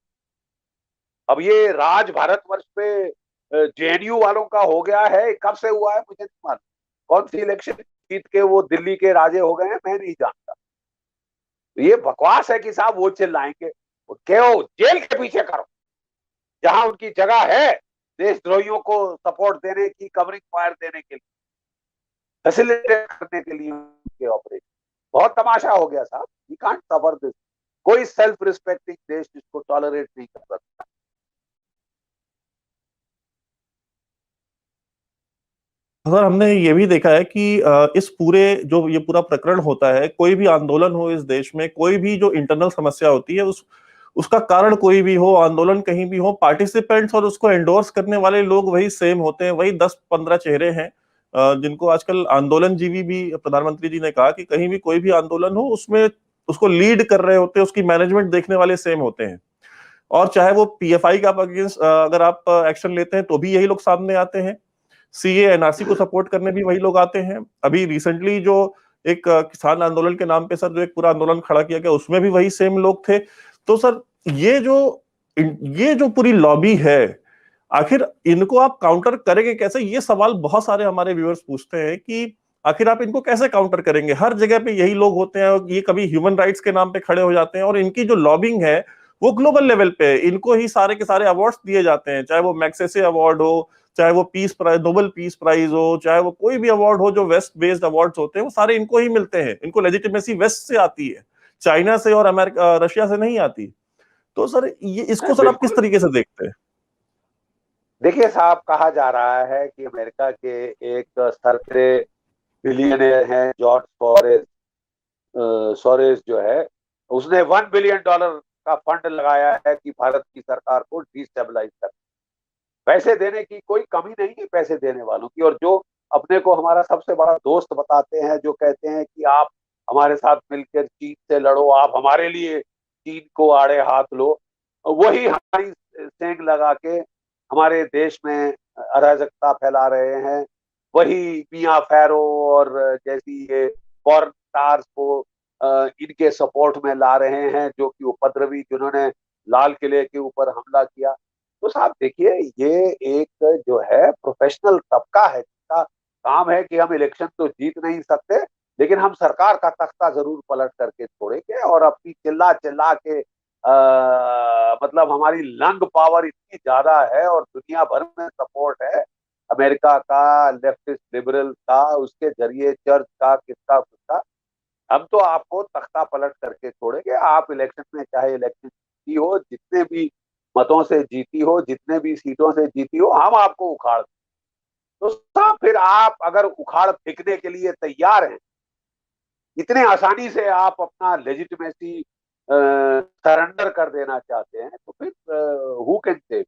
अब ये राज भारतवर्ष पे जेएनयू वालों का हो गया है, कब से हुआ है मुझे नहीं मालूम। कौन सी इलेक्शन जीत के वो दिल्ली के राजे हो गए हैं, मैं नहीं जानता। तो ये बकवास है कि साहब वो चिल्लाएंगे, क्यों? जेल के पीछे करो, जहां उनकी जगह है देशद्रोहियों को सपोर्ट देने की, कवरिंग फायर देने के लिए, फैसिलिटेट करने के लिए उनके ऑपरेशन। बहुत तमाशा हो गया साहब। We can't suffer this. कोई सेल्फ रिस्पेक्टिंग देश इसको टॉलरेट नहीं कर सकता। सर हमने ये भी देखा है कि इस पूरे जो ये पूरा प्रकरण होता है, कोई भी आंदोलन हो इस देश में, कोई भी जो इंटरनल समस्या होती है, उसका कारण कोई भी हो, आंदोलन कहीं भी हो, पार्टिसिपेंट्स और उसको एंडोर्स करने वाले लोग वही सेम होते हैं, वही 10-15 चेहरे हैं जिनको आजकल आंदोलन जीवी भी, प्रधानमंत्री जी ने कहा कि कहीं भी कोई भी आंदोलन हो उसमें उसको लीड कर रहे होते हैं, उसकी मैनेजमेंट देखने वाले सेम होते हैं। और चाहे वो पीएफआई का अगेंस्ट अगर आप एक्शन लेते हैं तो भी यही लोग सामने आते हैं, सीए एनआरसी को सपोर्ट करने भी वही लोग आते हैं। अभी रिसेंटली जो एक किसान आंदोलन के नाम पे सर जो एक पूरा आंदोलन खड़ा किया गया उसमें भी वही सेम लोग थे। तो सर ये जो ये जो पूरी लॉबी है, आखिर इनको आप काउंटर करेंगे कैसे? ये सवाल बहुत सारे हमारे व्यूअर्स पूछते हैं कि आखिर आप इनको कैसे काउंटर करेंगे? हर जगह पे यही लोग होते हैं और ये कभी ह्यूमन राइट्स के नाम पे खड़े हो जाते हैं और इनकी जो लॉबिंग है वो ग्लोबल लेवल पे है। इनको ही सारे के सारे अवार्ड्स दिए जाते हैं, चाहे वो मैग्सेसे अवार्ड हो, चाहे वो peace prize, Nobel peace prize हो, चाहे वो कोई भी अवार्ड हो जो वेस्ट बेस्ड अवार्ड्स होते हैं, वो सारे इनको ही मिलते हैं। इनको लेजिटिमेसी वेस्ट से आती है, चाइना से और अमेरिका रशिया से नहीं आती। तो सर ये इसको सर आप किस बिल्कुल। तरीके से देखते हैं? देखिए साहब, कहा जा रहा है कि अमेरिका के एक सरकरे बिलियनर हैं, जॉर्ज सोरेस। सोरेस जो है, उसने $1 बिलियन का फंड लगाया है कि भारत की सरकार को डिस्टेबलाइज कर। पैसे देने की कोई कमी नहीं है, पैसे देने वालों की। और जो अपने को हमारा सबसे बड़ा दोस्त बताते हैं, जो कहते हैं कि आप हमारे साथ मिलकर चीन से लड़ो, आप हमारे लिए चीन को आड़े हाथ लो, वही हमारी सेंग लगा के हमारे देश में अराजकता फैला रहे हैं। वही मियाँ फैरो और जैसी ये फॉरेन स्टार्स को इनके सपोर्ट में ला रहे हैं, जो कि उपद्रवी, जिन्होंने लाल किले के ऊपर हमला किया। तो साहब देखिए, ये एक जो है प्रोफेशनल तबका है, जिसका काम है कि हम इलेक्शन तो जीत नहीं सकते, लेकिन हम सरकार का तख्ता जरूर पलट करके छोड़ेंगे। और अपनी चिल्ला चिल्ला के मतलब हमारी लंग पावर इतनी ज्यादा है और दुनिया भर में सपोर्ट है अमेरिका का, लेफ्टिस्ट लिबरल का, उसके जरिए चर्च का, किसका किसका। हम तो आपको तख्ता पलट करके छोड़ेंगे। आप इलेक्शन में चाहे इलेक्शन जीती हो, जितने भी मतों से जीती हो, जितने भी सीटों से जीती हो, हम आपको उखाड़। तो साहब फिर आप अगर उखाड़ फेंकने के लिए तैयार हैं, इतने आसानी से आप अपना लेजिटिमेसी सरेंडर कर देना चाहते हैं, तो फिर who can save?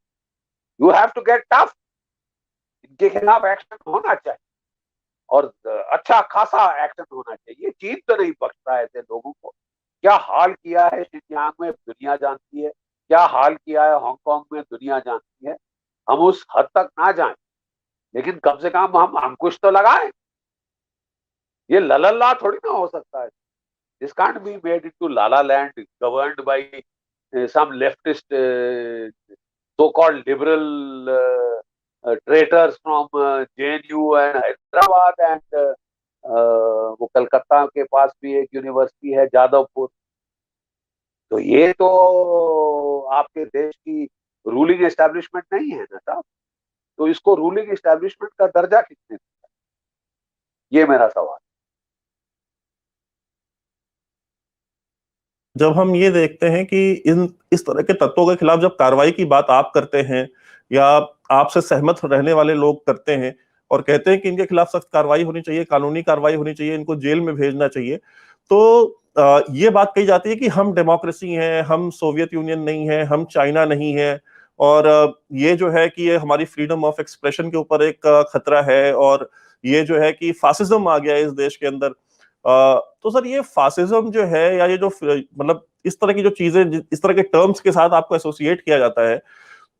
You have to get tough. इनके खिलाफ एक्शन होना चाहिए और अच्छा खासा एक्शन होना चाहिए। चीन तो नहीं बख्शता ऐसे लोगों को। क्या हाल किया है शिनजांग में दुनिया जानती है, क्या हाल किया है हांगकांग में दुनिया जानती है। हम उस हद तक ना जाएं, लेकिन कम से कम हम अंकुश तो लगाएं। ये ललल्ला थोड़ी ना हो सकता है। This can't be made into Lala land governed bye some leftist so-called liberal traitors from JNU and Hyderabad and वो कलकत्ता के पास भी एक यूनिवर्सिटी है, जादवपुर। तो ये तो आपके देश की रूलिंग एस्टैब्लिशमेंट नहीं है ना साहब। तो इसको रूलिंग एस्टैब्लिशमेंट का दर्जा किसने दिया? ये मेरा सवाल। जब हम ये देखते हैं कि इन इस तरह के तत्वों के खिलाफ जब कार्रवाई की बात आप करते हैं या आपसे सहमत रहने वाले लोग करते हैं और कहते हैं कि इनके खिलाफ सख्त कार्रवाई होनी चाहिए, कानूनी कार्रवाई होनी चाहिए, इनको जेल में भेजना चाहिए, तो ये बात कही जाती है कि हम डेमोक्रेसी हैं, हम सोवियत यूनियन नहीं है, हम चाइना नहीं है और ये जो है कि ये हमारी फ्रीडम ऑफ एक्सप्रेशन के ऊपर एक खतरा है और ये जो है कि फासिज्म आ गया है इस देश के अंदर। तो सर ये फासिज्म जो है या ये जो मतलब इस तरह की जो चीजें इस तरह के टर्म्स के साथ आपको एसोसिएट किया जाता है,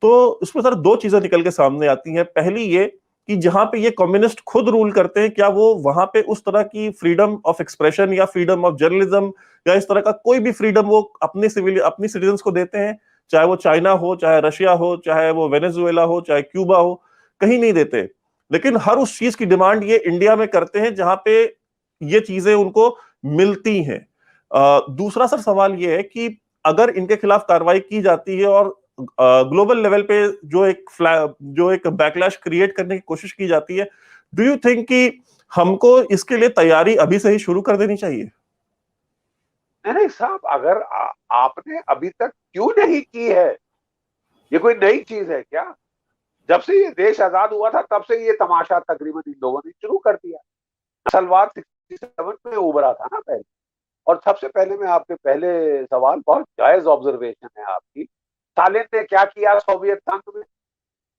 तो इसमें सर दो चीजें निकल के सामने आती हैं। पहली ये कि जहां पे ये कम्युनिस्ट खुद रूल करते हैं, क्या वो वहां पे उस तरह की फ्रीडम ऑफ एक्सप्रेशन या फ्रीडम ऑफ जर्नलिज्म या इस तरह का कोई भी फ्रीडम वो अपनी सिटीजन्स को देते हैं? चाहे वो चाइना हो, चाहे रशिया हो, चाहे वो वेनेजुएला हो, चाहे क्यूबा हो, कहीं नहीं देते। लेकिन हर उस चीज की डिमांड ये इंडिया में करते हैं जहां पे ये चीजें उनको मिलती हैं। दूसरा सर सवाल ये है कि अगर इनके खिलाफ कार्रवाई की जाती है और ग्लोबल लेवल पे जो एक बैकलैश क्रिएट करने की कोशिश की जाती है, डू यू थिंक कि हमको इसके लिए तैयारी अभी से ही शुरू कर देनी चाहिए? नहीं नहीं साहब, अगर आपने अभी तक क्यों नहीं की है? ये कोई नई चीज है क्या? जब से ये देश आजाद हुआ था तब से ये तमाशा तकरीबन इन लोगों ने शुरू कर दिया। नस्लवाद 67 में उभरा था ना पहले। और सबसे पहले मैं आपके पहले सवाल, बहुत जायज ऑब्जर्वेशन है आपकी। स्टालिन ने क्या किया सोवियत संघ में?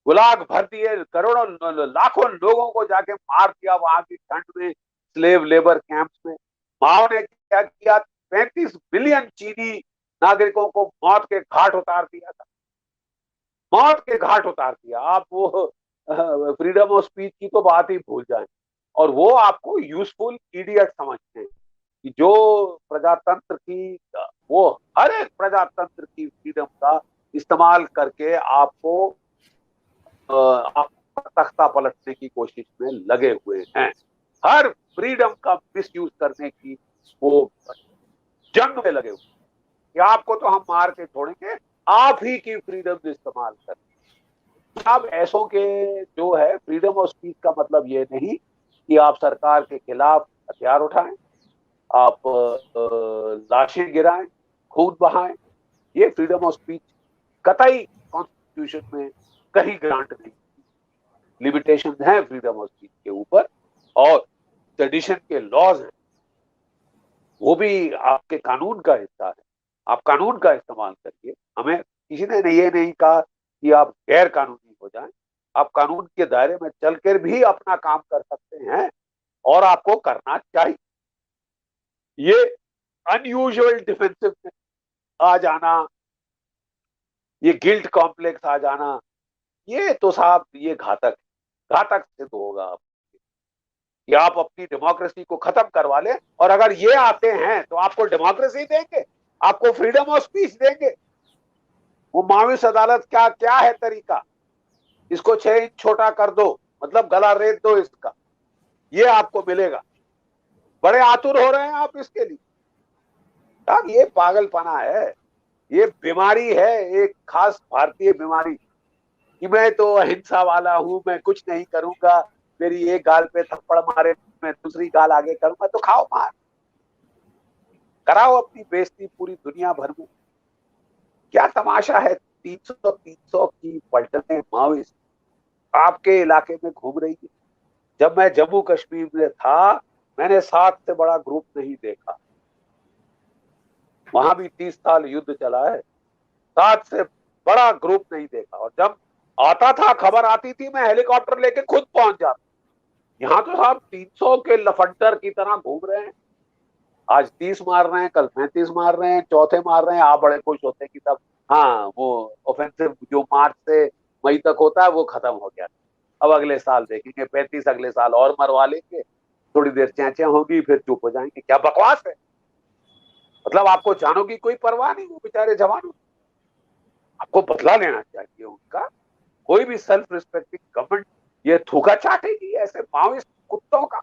गुलाग भर दिए, करोड़ों लाखों लोगों को जाके मार दिया वहां की ठंड में, स्लेव लेबर कैंप्स में। माओ ने क्या किया? 35 मिलियन चीनी नागरिकों को मौत के घाट उतार दिया था, मौत के घाट उतार दिया। आप वो फ्रीडम ऑफ स्पीच की तो बात ही भूल जाएं। और वो आपको यूजफुल इडियट समझते हैं कि जो प्रजातंत्र की, वो हर एक प्रजातंत्र की फ्रीडम का इस्तेमाल करके आपको तख्ता पलटने की कोशिश में लगे हुए हैं। हर फ्रीडम का मिसयूज करने की वो जंग में लगे हुए कि आपको तो हम मार के छोड़ेंगे, आप ही की फ्रीडम इस्तेमाल करें। अब ऐसों के जो है, फ्रीडम ऑफ स्पीच का मतलब ये नहीं कि आप सरकार के खिलाफ हथियार उठाएं, आप लाशें गिराएं, खून बहाएं। ये फ्रीडम ऑफ स्पीच कतई कॉन्स्टिट्यूशन में कहीं ग्रांट नहीं। लिमिटेशन है फ्रीडम ऑफ स्पीच के ऊपर, और सेडिशन के लॉज हैं, वो भी आपके कानून का हिस्सा है। आप कानून का इस्तेमाल करिए। हमें किसी ने ये नहीं कहा कि आप गैर कानूनी हो जाएं। आप कानून के दायरे में चलकर भी अपना काम कर सकते हैं, और आपको करना चाहिए। ये अनयूजुअल डिफेंसिव आ जाना, ये गिल्ट कॉम्प्लेक्स आ जाना, ये तो साहब ये घातक सिद्ध होगा आप कि आप अपनी डेमोक्रेसी को खत्म करवा लें। और अगर ये आते हैं तो आपको डेमोक्रेसी देंगे, आपको फ्रीडम ऑफ स्पीच देंगे। वो माविस अदालत क्या क्या है तरीका? इसको 6 इंच छोटा कर दो, मतलब गला रेत दो इसका, ये आपको मिलेगा। बड़े आतुर हो रहे हैं आप इसके लिए। साहब ये पागलपना है, ये बीमारी है, एक खास भारतीय बीमारी कि मैं तो अहिंसा वाला हूं, मैं कुछ नहीं करूंगा, मेरी एक गाल पे थप्पड़ मारे मैं दूसरी गाल आगे करूंगा, तो खाओ मार, कराओ अपनी बेइज्जती पूरी दुनिया भर में। क्या तमाशा है? 300 की पलटने माओइस्ट आपके इलाके में घूम रही है। जब मैं जम्मू कश्मीर में था, मैंने 7 से बड़ा ग्रुप नहीं देखा। वहां भी 30 साल युद्ध चला है, 7 से बड़ा ग्रुप नहीं देखा। और जब आता था, खबर आती थी, मैं हेलीकॉप्टर लेके खुद पहुंच जाता। यहाँ तो साहब 300 के लफंडर की तरह घूम रहे हैं। आज 30 मार रहे हैं, कल 35 मार रहे हैं, चौथे मार रहे हैं। आप बड़े खुश होते हैं कि तब हाँ वो ऑफेंसिव जो मार्च से मई तक होता है वो खत्म हो गया। अब अगले साल देखेंगे 35, अगले साल और मरवा लेंगे, थोड़ी देर चैंचैं होगी, फिर चुप हो जाएंगे। क्या बकवास है! मतलब आपको जानों की कोई परवाह नहीं, वो बेचारे जवान। आपको बदला लेना चाहिए उनका। कोई भी सेल्फ रिस्पेक्टिंग गवर्नमेंट ये थूका चाटेगी ऐसे माओइस्ट कुत्तों का?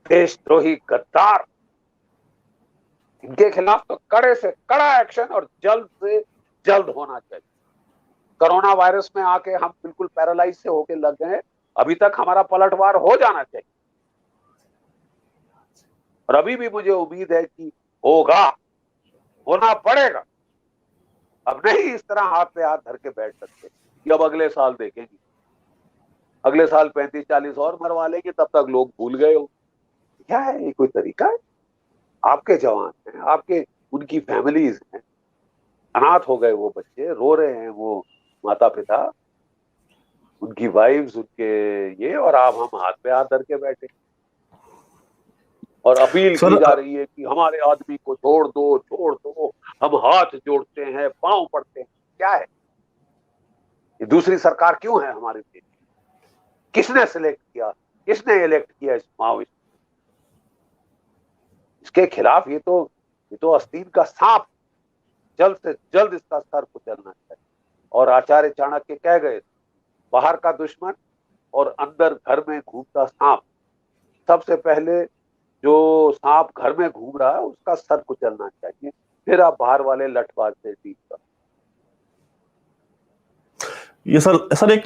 देशद्रोही गद्दार, इनके खिलाफ तो कड़े से कड़ा एक्शन और जल्द से जल्द होना चाहिए। कोरोना वायरस में आके हम बिल्कुल पैरालाइज से होके लग गए, अभी तक हमारा पलटवार हो जाना चाहिए। और अभी भी मुझे उम्मीद है कि होगा, होना पड़ेगा। अब नहीं इस तरह हाथ पे हाथ धर के बैठ सकते कि अब अगले साल देखेंगे, अगले साल 35-40 और मरवा लेंगे, तब तक लोग भूल गए हो। क्या है ये? कोई तरीका है? आपके जवान हैं, आपके उनकी फैमिलीज हैं, अनाथ हो गए वो बच्चे, रो रहे हैं वो माता पिता, उनकी वाइफ्स, उनके ये, और आप हम हाथ पे हाथ धर के बैठे और अपील की जा रही है कि हमारे आदमी को छोड़ दो, छोड़ दो। हम हाथ जोड़ते हैं, पांव पड़ते हैं। क्या है ये? दूसरी सरकार क्यों है हमारे देश? किसने सिलेक्ट किया, किसने इलेक्ट किया इस माओइस्ट? इसके खिलाफ ये तो आस्तीन का सांप, जल्द से जल्द इसका सर कुचलना चाहिए। और आचार्य चाणक्य कह गए, बाहर का दुश्मन और अंदर घर में घूमता सांप। सबसे पहले जो सांप घर में घूम रहा है उसका सर कुचलना चाहिए, फिर आप बाहर वाले लठबाज से डील करो। ये सर एक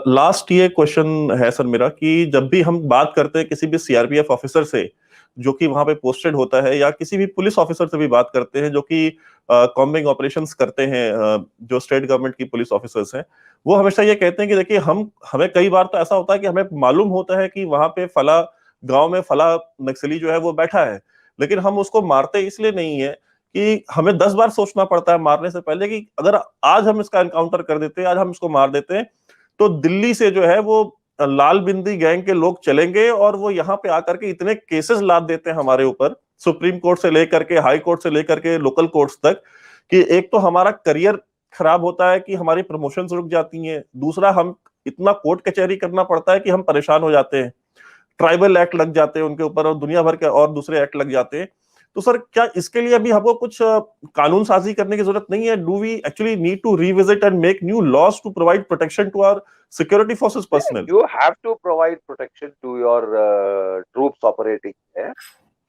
लास्ट ये क्वेश्चन है सर मेरा, कि जब भी हम बात करते हैं किसी भी सीआरपीएफ ऑफिसर से जो कि वहां पे पोस्टेड होता है, या किसी भी पुलिस ऑफिसर से भी बात करते हैं जो कि कॉम्बिंग ऑपरेशंस करते हैं, जो स्टेट गवर्नमेंट की पुलिस ऑफिसर्स हैं, वो हमेशा ये कहते हैं कि देखिए हमें कई बार तो ऐसा होता है कि हमें मालूम होता है कि वहां पे फला गांव में फला नक्सली जो है वो बैठा है, लेकिन हम उसको मारते इसलिए नहीं है कि हमें 10 बार सोचना पड़ता है मारने से पहले कि अगर आज हम इसका एनकाउंटर कर देते हैं, आज हम इसको मार देते हैं, तो दिल्ली से जो है वो लाल बिंदी गैंग के लोग चलेंगे और वो यहाँ पे आकर के इतने केसेस लाद देते हैं हमारे ऊपर, सुप्रीम कोर्ट से लेकर के, हाई कोर्ट से लेकर के लोकल कोर्ट्स तक, कि एक तो हमारा करियर खराब होता है कि हमारी प्रमोशंस रुक जाती हैं, दूसरा हम इतना कोर्ट कचहरी करना पड़ता है कि हम परेशान हो जाते हैं, ट्राइबल एक्ट लग जाते हैं उनके ऊपर और दुनिया भर के और दूसरे एक्ट लग जाते हैं। तो सर क्या इसके लिए अभी हमको कुछ कानून साजी करने की जरूरत नहीं है? Do we actually need to revisit and make new laws to provide protection to our security forces personnel? You have to provide protection to your troops operating there.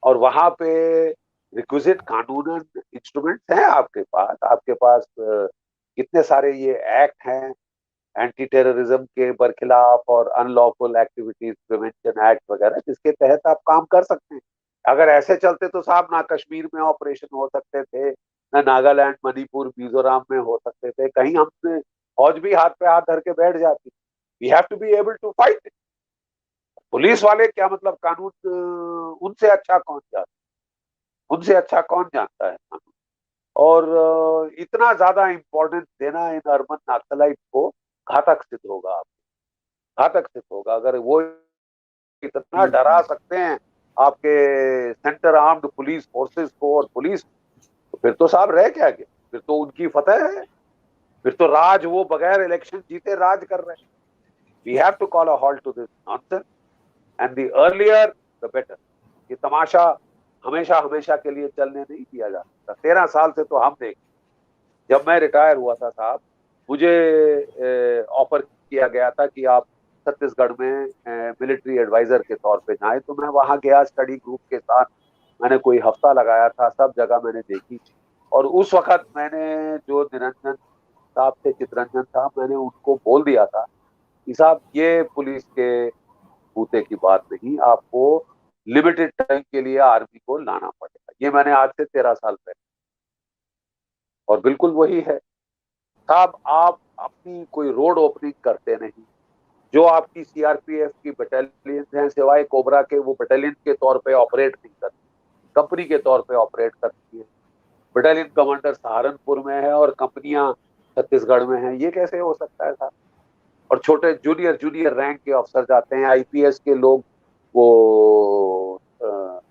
और वहां पे रिक्विजिट कानूनन इंस्ट्रूमेंट्स हैं आपके पास कितने सारे ये एक्ट हैं, एंटी टेररिज्म के बरखिलाफ और अनलॉफुल एक्टिविटीज प्रिवेंशन एक्ट वगैरह, जिसके तहत आप काम कर सकते हैं। अगर ऐसे चलते तो साहब ना कश्मीर में ऑपरेशन हो सकते थे, ना नागालैंड, मणिपुर, मिजोरम में हो सकते थे, कहीं हमने फौज भी हाथ पे हाथ धर के बैठ जाती। We have to be able to fight it. Police वाले क्या मतलब कानून उनसे अच्छा कौन जानता है कानून? और इतना ज्यादा इंपॉर्टेंस देना इन अर्बन नक्सलाइट को घातक सिद्ध होगा। अगर वो इतना डरा सकते हैं आपके सेंटर आर्म्ड पुलिस फोर्सेस को और पुलिस, तो फिर तो साहब रह क्या गया? फिर तो उनकी फतह है, फिर तो राज वो बगैर इलेक्शन जीते राज कर रहे हैं। We have to call a halt to this nonsense and the earlier the better. ये तमाशा हमेशा के लिए चलने नहीं दिया जा सकता। 13 साल से तो हम देख, जब मैं रिटायर हुआ था साहब, मुझे ऑफर किया गया था कि आप छत्तीसगढ़ में मिलिट्री एडवाइजर के तौर पे जाएं, तो मैं वहां गया स्टडी ग्रुप के साथ। मैंने कोई हफ्ता लगाया था, सब जगह मैंने देखी, और उस वक्त मैंने जो निरंजन साहब थे, चितरंजन साहब, मैंने उनको बोल दिया था कि साहब ये पुलिस के बूते की बात नहीं, आपको लिमिटेड टाइम के लिए आर्मी को लाना पड़ेगा। ये मैंने आज से 13 साल पहले, और बिल्कुल वही है साहब। आप अपनी कोई रोड ओपनिंग करते नहीं, जो आपकी सीआरपीएफ की बटालियन हैं, सिवाय कोबरा के, वो बटालियन के तौर पे ऑपरेट नहीं करती, कंपनी के तौर पे ऑपरेट करती है। बटालियन कमांडर सहारनपुर में है और कंपनियां छत्तीसगढ़ में हैं, ये कैसे हो सकता है साहब? और छोटे जूनियर रैंक के अफसर जाते हैं, आईपीएस के लोग वो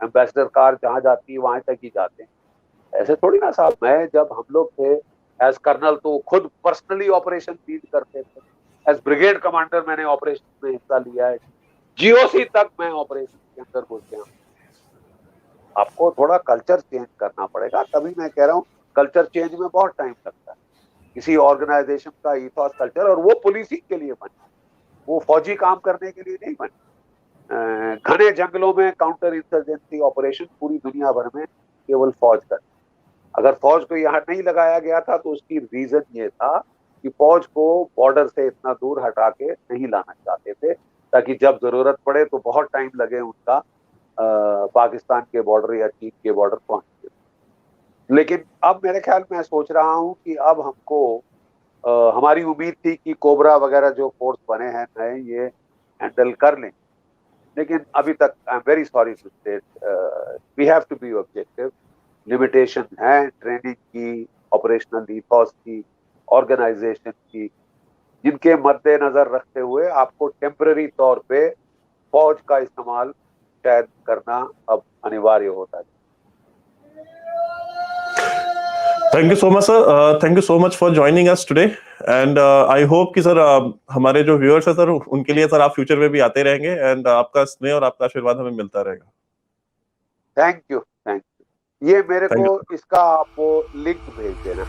एम्बेसडर कार जहां जाती है वहां तक ही जाते हैं। ऐसे थोड़ी ना साहब। जब हम लोग थे एज कर्नल तो खुद पर्सनली ऑपरेशन लीड करते थे। एज ब्रिगेड कमांडर मैंने ऑपरेशन में हिस्सा लिया है, जीओसी तक मैं ऑपरेशन के अंदर घुस गया। आपको थोड़ा कल्चर चेंज करना पड़ेगा। तभी मैं कह रहा हूँ कल्चर चेंज में बहुत टाइम लगता है। किसी ऑर्गेनाइजेशन का ईथॉस कल्चर, और वो पुलिसिंग के लिए बने, वो फौजी काम करने के लिए नहीं बने। घने जंगलों में काउंटर इंसर्जेंसी ऑपरेशन पूरी दुनिया भर में केवल फौज कर। अगर फौज को यहाँ नहीं लगाया गया था तो उसकी रीजन ये था कि फौज को बॉर्डर से इतना दूर हटा के नहीं लाना चाहते थे, ताकि जब जरूरत पड़े तो बहुत टाइम लगे उनका पाकिस्तान के बॉर्डर या चीन के बॉर्डर पहुंचने। लेकिन अब मेरे ख्याल में सोच रहा हूं कि अब हमको हमारी उम्मीद थी कि कोबरा वगैरह जो फोर्स बने हैं नए, ये हैंडल कर लें, लेकिन अभी तक I am very sorry to state we have to be objective. Limitation है ट्रेनिंग की, ऑपरेशनल ईथॉस की, ऑर्गेनाइजेशन की, जिनके मद्देनजर रखते हुए आपको टेम्पररी तौर पे फौज का इस्तेमाल शायद करना अब अनिवार्य होता है। Thank you so much sir, thank you so much for joining us today, and I hope कि सर हमारे जो व्यूअर्स हैं सर, उनके लिए सर आप फ्यूचर में भी आते रहेंगे, एंड आपका स्नेह और आपका आशीर्वाद हमें मिलता रहेगा। Thank you. ये मेरे को इसका आपको लिंक भेज देना।